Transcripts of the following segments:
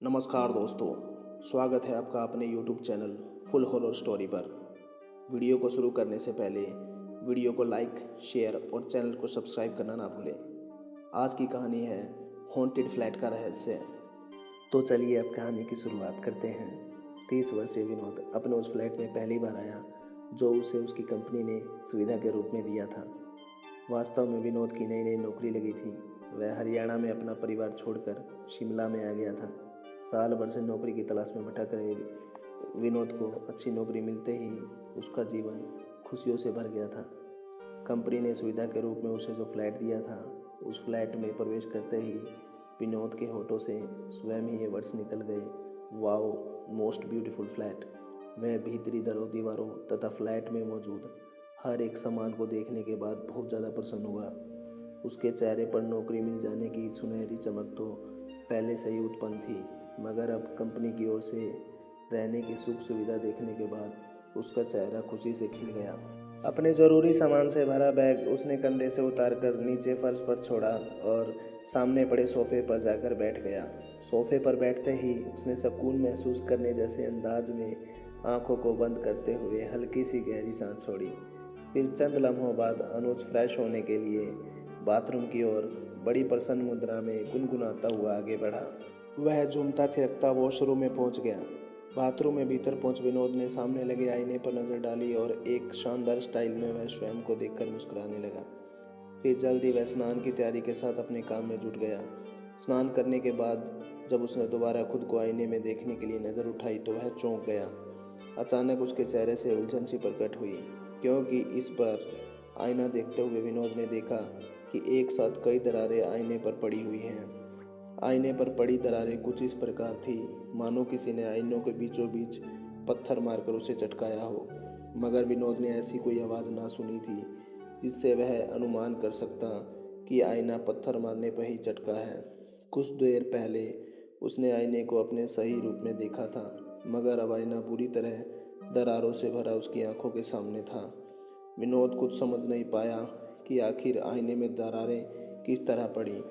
नमस्कार दोस्तों, स्वागत है आपका अपने YouTube channel full horror story पर। वीडियो को शुरू करने से पहले वीडियो को लाइक, शेयर और चैनल को सब्सक्राइब करना ना भूलें। आज की कहानी है हॉन्टेड फ्लैट का रहस्य। तो चलिए अब कहानी की शुरुआत करते हैं। 30 वर्षीय विनोद अपने उस फ्लैट में पहली बार आया जो उसे उसकी कंपनी ने सुविधा के रूप में दिया था। वास्तव में विनोद की नई नई नौकरी लगी थी। वह हरियाणा में अपना परिवार छोड़कर शिमला में आ गया था। साल भर से नौकरी की तलाश में भटक रहे विनोद को अच्छी नौकरी मिलते ही उसका जीवन खुशियों से भर गया था। कंपनी ने सुविधा के रूप में उसे जो फ्लैट दिया था, उस फ्लैट में प्रवेश करते ही विनोद के होठों से स्वयं ही ये वर्ड्स निकल गए, वाओ, मोस्ट ब्यूटीफुल फ्लैट। वह भीतरी दीवारों तथा फ्लैट में मौजूद हर एक सामान को देखने के बाद बहुत ज़्यादा प्रसन्न हुआ। उसके चेहरे पर नौकरी मिल जाने की सुनहरी चमक तो पहले से ही उत्पन्न थी, मगर अब कंपनी की ओर से रहने की सुख सुविधा देखने के बाद उसका चेहरा खुशी से खिल गया। अपने ज़रूरी सामान से भरा बैग उसने कंधे से उतारकर नीचे फर्श पर छोड़ा और सामने पड़े सोफे पर जाकर बैठ गया। सोफे पर बैठते ही उसने सुकून महसूस करने जैसे अंदाज में आंखों को बंद करते हुए हल्की सी गहरी सांस छोड़ी। फिर चंद लम्हों बाद अनुज फ्रेश होने के लिए बाथरूम की ओर बड़ी प्रसन्न मुद्रा में गुनगुनाता हुआ आगे बढ़ा। वह झूमता थिरकता वॉशरूम में पहुंच गया। बाथरूम में भीतर पहुंच विनोद ने सामने लगे आईने पर नजर डाली और एक शानदार स्टाइल में वह स्वयं को देखकर मुस्कुराने लगा। फिर जल्दी वह स्नान की तैयारी के साथ अपने काम में जुट गया। स्नान करने के बाद जब उसने दोबारा खुद को आईने में देखने के लिए नजर उठाई तो वह चौंक गया। अचानक उसके चेहरे से उलझन सी प्रकट हुई, क्योंकि इस पर आईना देखते हुए विनोद ने देखा कि एक साथ कई दरारें आईने पर पड़ी हुई हैं। आईने पर पड़ी दरारें कुछ इस प्रकार थी, मानो किसी ने आईनों के बीचों बीच पत्थर मारकर उसे चटकाया हो, मगर विनोद ने ऐसी कोई आवाज़ ना सुनी थी जिससे वह अनुमान कर सकता कि आईना पत्थर मारने पर ही चटका है। कुछ देर पहले उसने आईने को अपने सही रूप में देखा था, मगर अब आईना बुरी तरह दरारों से भरा उसकी आंखों के सामने था। विनोद कुछ समझ नहीं पाया कि आखिर आईने में दरारें किस तरह पड़ी।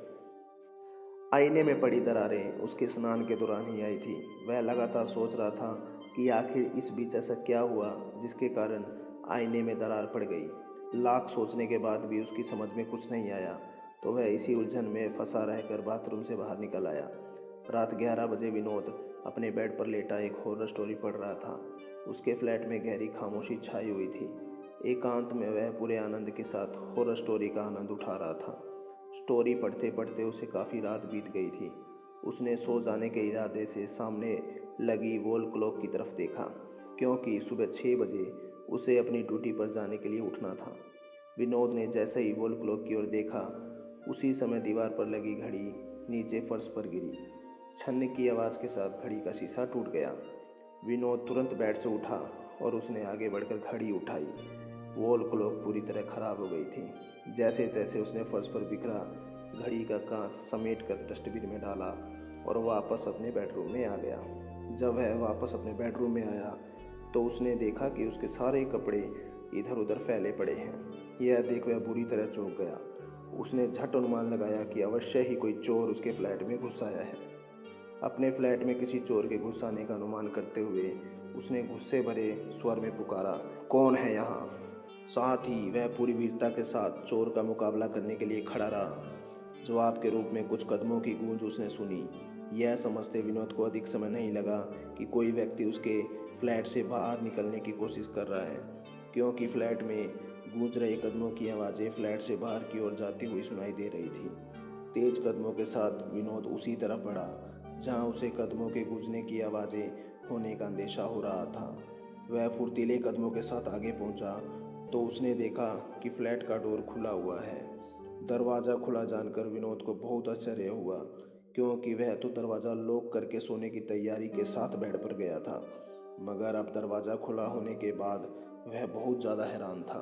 आईने में पड़ी दरारें उसके स्नान के दौरान ही आई थी। वह लगातार सोच रहा था कि आखिर इस बीच ऐसा क्या हुआ जिसके कारण आईने में दरार पड़ गई। लाख सोचने के बाद भी उसकी समझ में कुछ नहीं आया, तो वह इसी उलझन में फंसा रहकर बाथरूम से बाहर निकल आया। रात 11 बजे विनोद अपने बेड पर लेटा एक हॉरर स्टोरी पढ़ रहा था। उसके फ्लैट में गहरी खामोशी छाई हुई थी। एकांत में वह पूरे आनंद के साथ हॉरर स्टोरी का आनंद उठा रहा था। स्टोरी पढ़ते पढ़ते उसे काफ़ी रात बीत गई थी। उसने सो जाने के इरादे से सामने लगी वॉल क्लॉक की तरफ देखा, क्योंकि सुबह 6 बजे उसे अपनी ड्यूटी पर जाने के लिए उठना था। विनोद ने जैसे ही वॉल क्लॉक की ओर देखा, उसी समय दीवार पर लगी घड़ी नीचे फर्श पर गिरी। छन्नी की आवाज़ के साथ घड़ी का शीशा टूट गया। विनोद तुरंत बेड से उठा और उसने आगे बढ़कर घड़ी उठाई। वॉल क्लॉक पूरी तरह खराब हो गई थी। जैसे तैसे उसने फर्श पर बिखरा घड़ी का कांच समेट कर डस्टबिन में डाला और वापस अपने बेडरूम में आ गया। जब वह वापस अपने बेडरूम में आया तो उसने देखा कि उसके सारे कपड़े इधर उधर फैले पड़े हैं। यह देख वह बुरी तरह चौंक गया। उसने झट अनुमान लगाया कि अवश्य ही कोई चोर उसके फ्लैट में घुस आया है। अपने फ्लैट में किसी चोर के घुस आने का अनुमान करते हुए उसने गुस्से भरे स्वर में पुकारा, कौन है यहाँ? साथ ही वह पूरी वीरता के साथ चोर का मुकाबला करने के लिए खड़ा रहा। जवाब के रूप में कुछ कदमों की गूंज उसने सुनी। यह समझते विनोद को अधिक समय नहीं लगा कि कोई व्यक्ति उसके फ्लैट से बाहर निकलने की कोशिश कर रहा है, क्योंकि फ्लैट में गूंज रहे कदमों की आवाज़ें फ्लैट से बाहर की ओर जाती हुई सुनाई दे रही थी। तेज कदमों के साथ विनोद उसी तरफ बढ़ा जहां उसे कदमों के गूंजने की आवाज़ें होने का अंदेशा हो रहा था। वह फुर्तीले कदमों के साथ आगे पहुंचा तो उसने देखा कि फ्लैट का डोर खुला हुआ है। दरवाज़ा खुला जानकर विनोद को बहुत आश्चर्य हुआ, क्योंकि वह तो दरवाज़ा लॉक करके सोने की तैयारी के साथ बेड पर गया था, मगर अब दरवाज़ा खुला होने के बाद वह बहुत ज़्यादा हैरान था।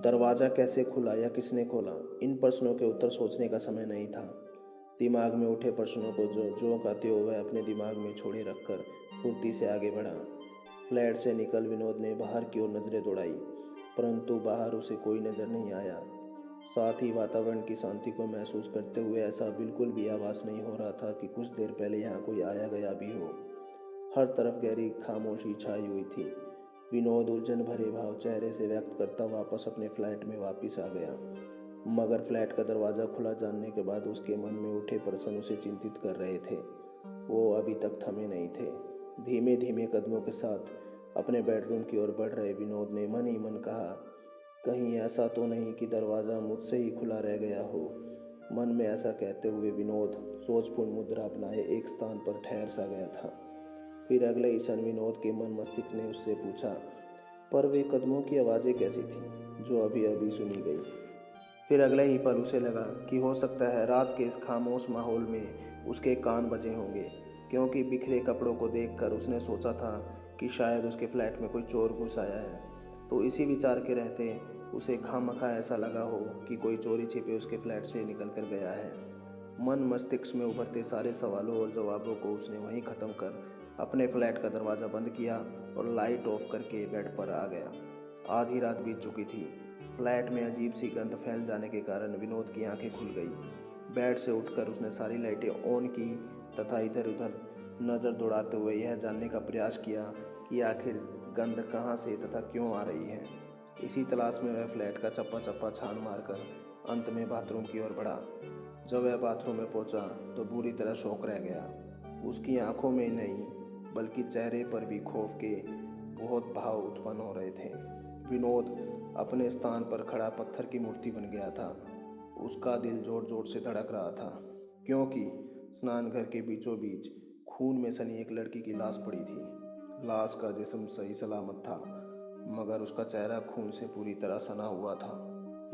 दरवाज़ा कैसे खुला या किसने खोला, इन प्रश्नों के उत्तर सोचने का समय नहीं था। दिमाग में उठे प्रश्नों को जो कहते हो वह अपने दिमाग में छोड़े रखकर फुर्ती से आगे बढ़ा। फ्लैट से निकल विनोद ने बाहर की ओर नजरें दौड़ाई, परंतु बाहर उसे कोई नजर नहीं आया। साथ ही वातावरण की शांति को महसूस करते हुए ऐसा बिल्कुल भी आभास नहीं हो रहा था कि कुछ देर पहले यहाँ कोई आया गया भी हो। हर तरफ गहरी खामोशी छाई हुई थी। विनोद उलझन भरे भाव चेहरे से व्यक्त करता वापस अपने फ्लैट में वापस आ गया, मगर फ्लैट का दरवाज़ा खुला जानने के बाद उसके मन में उठे प्रश्न उसे चिंतित कर रहे थे। वो अभी तक थमे नहीं थे। धीमे धीमे कदमों के साथ अपने बेडरूम की ओर बढ़ रहे विनोद ने मन ही मन कहा, कहीं ऐसा तो नहीं कि दरवाज़ा मुझसे ही खुला रह गया हो। मन में ऐसा कहते हुए विनोद सोचपूर्ण मुद्रा अपनाए एक स्थान पर ठहर सा गया था। फिर अगले ही क्षण विनोद के मन मस्तिष्क ने उससे पूछा, पर वे कदमों की आवाज़ें कैसी थीं जो अभी अभी सुनी गई। फिर अगले ही पल उसे लगा कि हो सकता है रात के इस खामोश माहौल में उसके कान बजे होंगे, क्योंकि बिखरे कपड़ों को देखकर उसने सोचा था कि शायद उसके फ्लैट में कोई चोर घुस आया है। तो इसी विचार के रहते उसे खामखा ऐसा लगा हो कि कोई चोरी छिपे उसके फ्लैट से निकल कर गया है। मन मस्तिष्क में उभरते सारे सवालों और जवाबों को उसने वहीं ख़त्म कर अपने फ्लैट का दरवाज़ा बंद किया और लाइट ऑफ करके बेड पर आ गया। आधी रात बीत चुकी थी। फ्लैट में अजीब सी गंध फैल जाने के कारण विनोद की आंखें खुल गई। बेड से उठकर उसने सारी लाइटें ऑन की तथा इधर उधर नज़र दौड़ाते हुए यह जानने का प्रयास किया कि आखिर गंध कहाँ से तथा क्यों आ रही है। इसी तलाश में वह फ्लैट का चप्पा चप्पा छान मारकर अंत में बाथरूम की ओर बढ़ा। जब वह बाथरूम में पहुंचा तो बुरी तरह शॉक रह गया। उसकी आंखों में नहीं बल्कि चेहरे पर भी खौफ के बहुत भाव उत्पन्न हो रहे थे। विनोद अपने स्थान पर खड़ा पत्थर की मूर्ति बन गया था। उसका दिल जोर जोर से धड़क रहा था, क्योंकि स्नान घर के बीचों बीच खून में सनी एक लड़की की लाश पड़ी थी। लाश का जिस्म सही सलामत था, मगर उसका चेहरा खून से पूरी तरह सना हुआ था।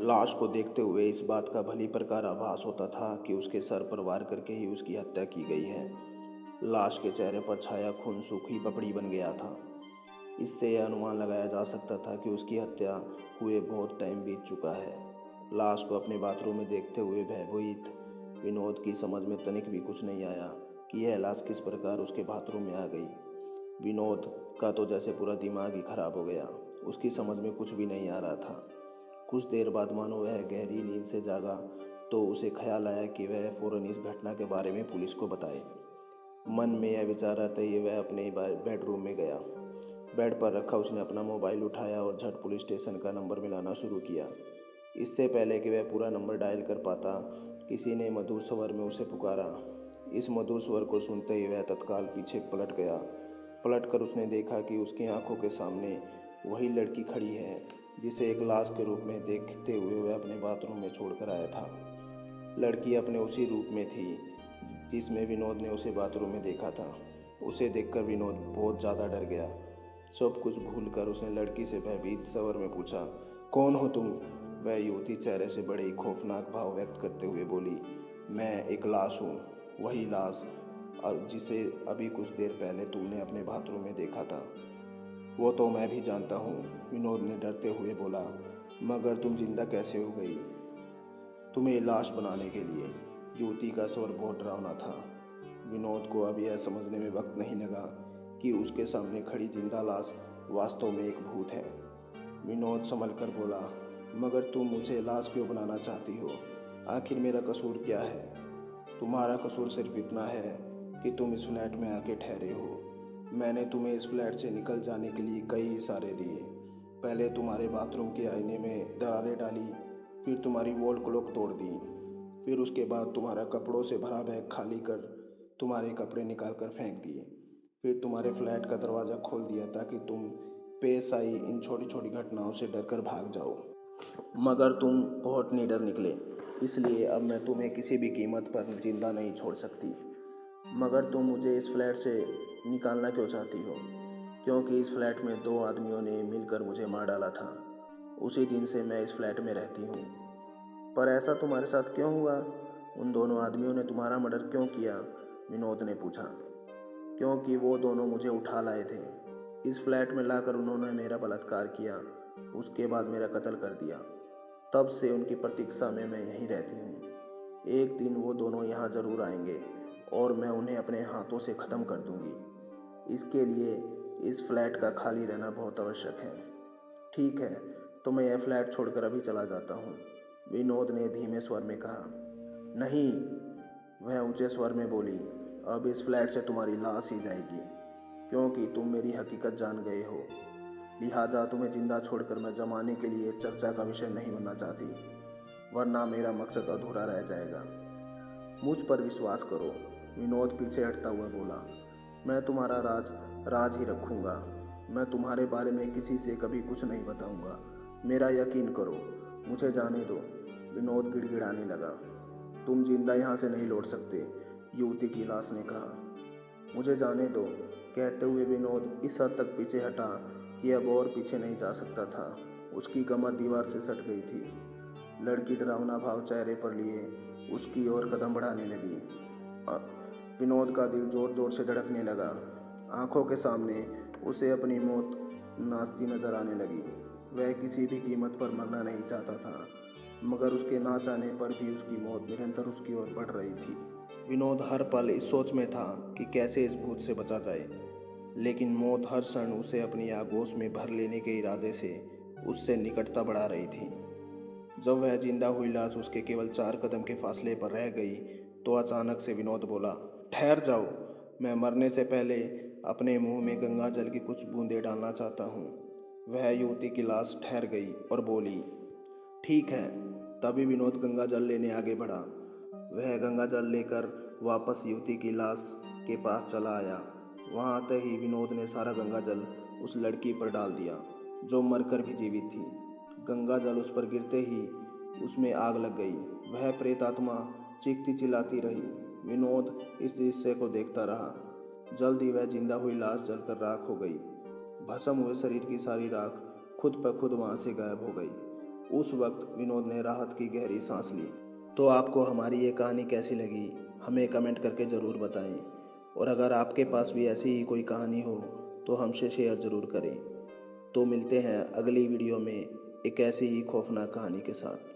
लाश को देखते हुए इस बात का भली प्रकार आभास होता था कि उसके सर पर वार करके ही उसकी हत्या की गई है। लाश के चेहरे पर छाया खून सूखी पपड़ी बन गया था। इससे यह अनुमान लगाया जा सकता था कि उसकी हत्या हुए बहुत टाइम बीत चुका है। लाश को अपने बाथरूम में देखते हुए भयभीत विनोद की समझ में तनिक भी कुछ नहीं आया कि यह लाश किस प्रकार उसके बाथरूम में आ गई। विनोद का तो जैसे पूरा दिमाग ही खराब हो गया। उसकी समझ में कुछ भी नहीं आ रहा था। कुछ देर बाद मानो वह गहरी नींद से जागा तो उसे ख्याल आया कि वह फौरन इस घटना के बारे में पुलिस को बताए। मन में यह विचार आते ही वह अपने बेडरूम में गया। बेड पर रखा उसने अपना मोबाइल उठाया और झट पुलिस स्टेशन का नंबर मिलाना शुरू किया। इससे पहले कि वह पूरा नंबर डायल कर पाता, किसी ने मधुर स्वर में उसे पुकारा। इस मधुर स्वर को सुनते ही वह तत्काल पीछे पलट गया। पलटकर उसने देखा कि उसकी आंखों के सामने वही लड़की खड़ी है जिसे एक लाश के रूप में देखते हुए वह अपने बाथरूम में छोड़कर आया था। लड़की अपने उसी रूप में थी जिसमें विनोद ने उसे बाथरूम में देखा था। उसे देखकर विनोद बहुत ज़्यादा डर गया। सब कुछ भूलकर उसने लड़की से भयभीत स्वर में पूछा, कौन हो तुम? वह युवती चेहरे से बड़े ही खौफनाक भाव व्यक्त करते हुए बोली, मैं एक लाश हूँ, वही लाश जिसे अभी कुछ देर पहले तुमने अपने बाथरूम में देखा था। वो तो मैं भी जानता हूँ, विनोद ने डरते हुए बोला, मगर तुम जिंदा कैसे हो गई? तुम्हें लाश बनाने के लिए। युवती का स्वर बहुत डरावना था। विनोद को अब यह समझने में वक्त नहीं लगा कि उसके सामने खड़ी जिंदा लाश वास्तव में एक भूत है। विनोद संभल कर बोला, मगर तुम मुझे लाश क्यों बनाना चाहती हो? आखिर मेरा कसूर क्या है? तुम्हारा कसूर सिर्फ इतना है कि तुम इस फ्लैट में आके ठहरे हो। मैंने तुम्हें इस फ्लैट से निकल जाने के लिए कई इशारे दिए। पहले तुम्हारे बाथरूम के आईने में दरारें डाली, फिर तुम्हारी वॉल क्लॉक तोड़ दी, फिर उसके बाद तुम्हारा कपड़ों से भरा बैग खाली कर तुम्हारे कपड़े निकाल कर फेंक दिए, फिर तुम्हारे फ्लैट का दरवाज़ा खोल दिया ताकि तुम पेश आई इन छोटी छोटी घटनाओं से डरकर भाग जाओ। मगर तुम बहुत निडर निकले, इसलिए अब मैं तुम्हें किसी भी कीमत पर जिंदा नहीं छोड़ सकती। मगर तुम मुझे इस फ्लैट से निकालना क्यों चाहती हो? क्योंकि इस फ्लैट में दो आदमियों ने मिलकर मुझे मार डाला था। उसी दिन से मैं इस फ्लैट में रहती हूँ। पर ऐसा तुम्हारे साथ क्यों हुआ? उन दोनों आदमियों ने तुम्हारा मर्डर क्यों किया? विनोद ने पूछा। क्योंकि वो दोनों मुझे उठा लाए थे। इस फ्लैट में लाकर उन्होंने मेरा बलात्कार किया, उसके बाद मेरा कत्ल कर दिया। तब से उनकी प्रतीक्षा में मैं यहीं रहती हूँ। एक दिन वो दोनों यहाँ ज़रूर आएंगे और मैं उन्हें अपने हाथों से ख़त्म कर दूँगी। इसके लिए इस फ्लैट का खाली रहना बहुत आवश्यक है। ठीक है, तो मैं यह फ्लैट छोड़कर अभी चला जाता हूँ। विनोद ने धीमे स्वर में कहा। नहीं, वह ऊंचे स्वर में बोली। अब इस फ्लैट से तुम्हारी लाश ही जाएगी, क्योंकि तुम मेरी हकीकत जान गए हो। लिहाजा तुम्हें जिंदा छोड़कर मैं जमाने के लिए चर्चा का विषय नहीं बनना चाहती, वरना मेरा मकसद अधूरा रह जाएगा। मुझ पर विश्वास करो, विनोद पीछे हटता हुआ बोला। मैं तुम्हारा राज राज ही रखूंगा। मैं तुम्हारे बारे में किसी से कभी कुछ नहीं बताऊंगा। मेरा यकीन करो, मुझे जाने दो। विनोद गिड़गिड़ाने लगा। तुम जिंदा यहाँ से नहीं लौट सकते, युवती की लाश ने कहा। मुझे जाने दो, कहते हुए विनोद इस हद तक पीछे हटा कि अब और पीछे नहीं जा सकता था। उसकी कमर दीवार से सट गई थी। लड़की डरावना भाव चेहरे पर लिए उसकी ओर कदम बढ़ाने लगी। विनोद का दिल जोर जोर से धड़कने लगा। आंखों के सामने उसे अपनी मौत नाचती नजर आने लगी। वह किसी भी कीमत पर मरना नहीं चाहता था, मगर उसके ना चाहने पर भी उसकी मौत निरंतर उसकी ओर बढ़ रही थी। विनोद हर पल इस सोच में था कि कैसे इस भूत से बचा जाए, लेकिन मौत हर क्षण उसे अपनी आगोश में भर लेने के इरादे से उससे निकटता बढ़ा रही थी। जब वह जिंदा हुई लाश उसके केवल 4 कदम के फासले पर रह गई तो अचानक से विनोद बोला, ठहर जाओ, मैं मरने से पहले अपने मुंह में गंगा जल की कुछ बूंदें डालना चाहता हूँ। वह युवती की लाश ठहर गई और बोली, ठीक है। तभी विनोद गंगा जल लेने आगे बढ़ा। वह गंगा जल लेकर वापस युवती की लाश के पास चला आया। वहां आते ही विनोद ने सारा गंगा जल उस लड़की पर डाल दिया, जो मरकर भी जीवित थी। गंगा जल उस पर गिरते ही उसमें आग लग गई। वह प्रेतात्मा चीखती चिल्लाती रही। विनोद इस दृश्य को देखता रहा। जल्द ही वह जिंदा हुई लाश जलकर राख हो गई। भस्म हुए शरीर की सारी राख खुद ब खुद वहां से गायब हो गई। उस वक्त विनोद ने राहत की गहरी सांस ली। तो आपको हमारी ये कहानी कैसी लगी, हमें कमेंट करके ज़रूर बताएं। और अगर आपके पास भी ऐसी ही कोई कहानी हो तो हमसे शेयर ज़रूर करें। तो मिलते हैं अगली वीडियो में एक ऐसी ही खौफनाक कहानी के साथ।